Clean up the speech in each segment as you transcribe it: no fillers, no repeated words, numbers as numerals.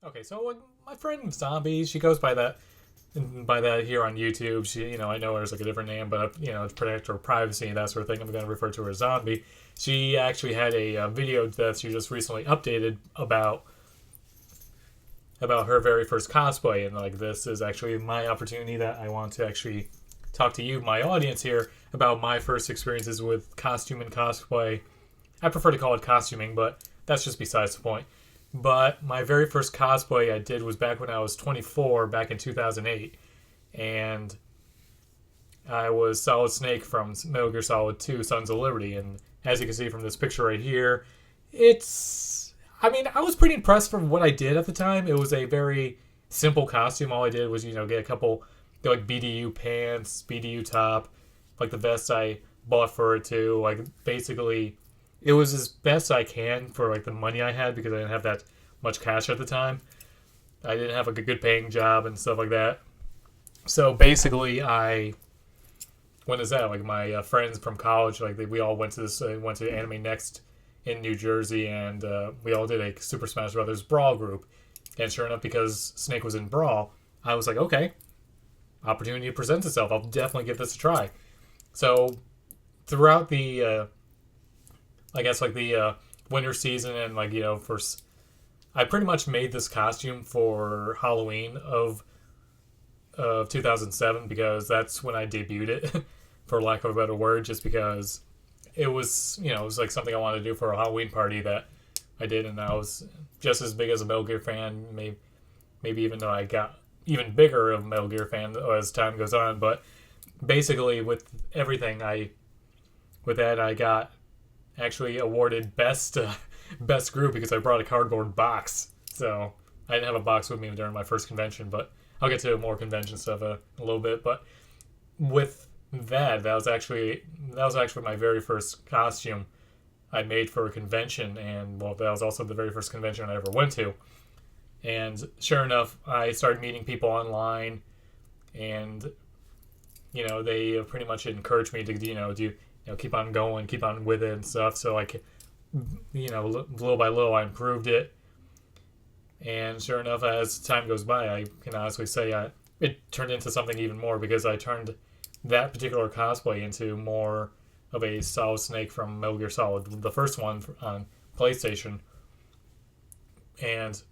Okay, so like my friend Zonbi, she goes by that here on YouTube. She, I know her as like a different name, but to protect her privacy and that sort of thing, I'm going to refer to her as Zombie. She actually had a video that she just recently updated about her very first cosplay, and like this is actually my opportunity that I want to actually talk to you, my audience here, about my first experiences with costume and cosplay. I prefer to call it costuming, but that's just besides the point. But my very first cosplay I did was back when I was 24, back in 2008, and I was Solid Snake from Metal Gear Solid 2: Sons of Liberty. And as you can see from this picture right here, I mean, I was pretty impressed from what I did at the time. It was a very simple costume. All I did was, get get like BDU pants, BDU top, like the vest I bought for it too. Like basically, it was as best I can for like the money I had because I didn't have that much cash at the time. I didn't have like a good paying job and stuff like that. So basically, when is that? Like my friends from college, like we all went to Anime Next in New Jersey, and we all did a Super Smash Brothers Brawl group. And sure enough, because Snake was in Brawl, I was like, okay, opportunity presents itself. I'll definitely give this a try. So throughout I guess like the winter season and like first, I pretty much made this costume for Halloween of 2007 because that's when I debuted it, for lack of a better word, just because it was like something I wanted to do for a Halloween party that I did, and I was just as big as a Metal Gear fan, maybe even though I got even bigger of a Metal Gear fan as time goes on. But basically, with everything, I got actually awarded best group because I brought a cardboard box. So I didn't have a box with me during my first convention, but I'll get to more convention stuff a little bit. But with that was actually my very first costume I made for a convention, and well, that was also the very first convention I ever went to. And sure enough, I started meeting people online, and they pretty much encouraged me to keep on going, keep on with it and stuff. So like, little by little, I improved it. And sure enough, as time goes by, I can honestly say it turned into something even more because I turned that particular cosplay into more of a Solid Snake from Metal Gear Solid, the first one on PlayStation. And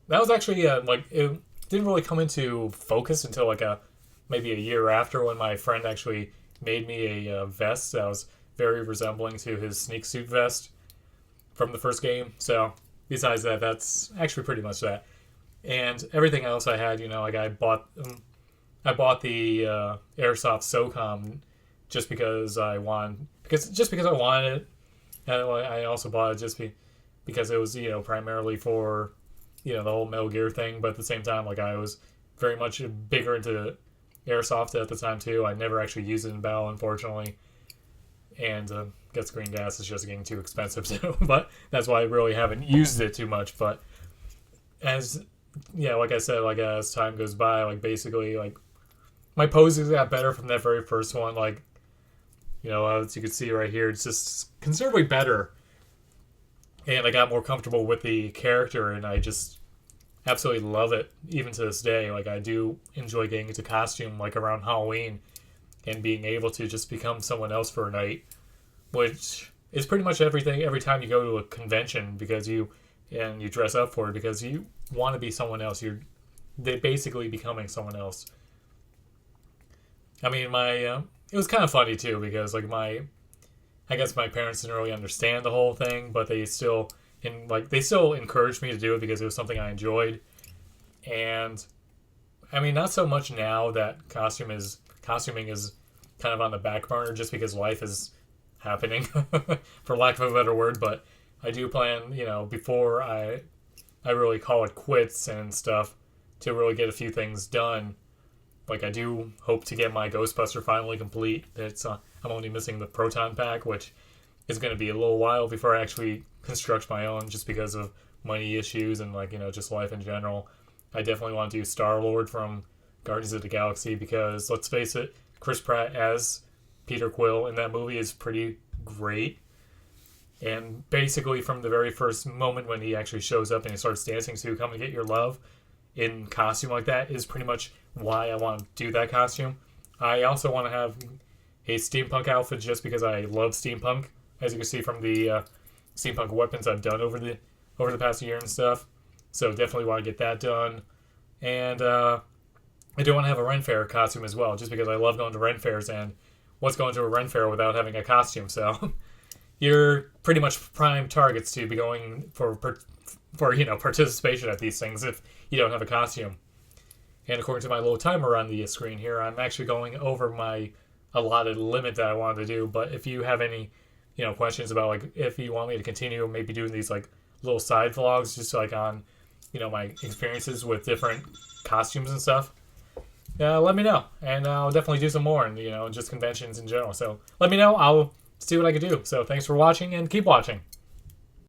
that was actually like it didn't really come into focus until like maybe a year after, when my friend actually made me a vest that was very resembling to his sneak suit vest from the first game. So besides that, that's actually pretty much that. And everything else I had, like I bought the airsoft SOCOM just because I wanted it, and I also bought it because it was primarily for the whole Metal Gear thing. But at the same time, like I was very much bigger into airsoft at the time too. I never actually used it in battle, unfortunately, and guess green gas is just getting too expensive too. But that's why I really haven't used it too much. But as like I said, like as time goes by, like basically like my poses got better from that very first one. Like, as you can see right here, it's just considerably better. And I got more comfortable with the character, and I just absolutely love it, even to this day. Like, I do enjoy getting into costume, like, around Halloween, and being able to just become someone else for a night, which is pretty much everything every time you go to a convention, because you dress up for it because you want to be someone else. They're basically becoming someone else. I mean, it was kind of funny too because like I guess my parents didn't really understand the whole thing, but they still encouraged me to do it because it was something I enjoyed. And I mean, not so much now that costuming is kind of on the back burner just because life is happening, for lack of a better word. But I do plan, before I really call it quits and stuff, to really get a few things done. Like, I do hope to get my Ghostbuster finally complete. I'm only missing the Proton Pack, which is going to be a little while before I actually construct my own, just because of money issues and, like, just life in general. I definitely want to do Star-Lord from Guardians of the Galaxy because, let's face it, Chris Pratt as Peter Quill in that movie is pretty great. And basically, from the very first moment when he actually shows up and he starts dancing to "Come and Get Your Love" in costume like that is pretty much why I want to do that costume. I also want to have a steampunk outfit just because I love steampunk, as you can see from the steampunk weapons I've done over the past year and stuff. So definitely want to get that done. And I do want to have a Ren Fair costume as well, just because I love going to Ren Fairs, and what's going to a Ren Fair without having a costume? So you're pretty much prime targets to be going for participation at these things if you don't have a costume. And according to my little timer on the screen here, I'm actually going over my allotted limit that I wanted to do. But if you have any, questions about like if you want me to continue maybe doing these like little side vlogs just like on, my experiences with different costumes and stuff, let me know, and I'll definitely do some more, and just conventions in general. So let me know. I'll see what I can do. So thanks for watching, and keep watching.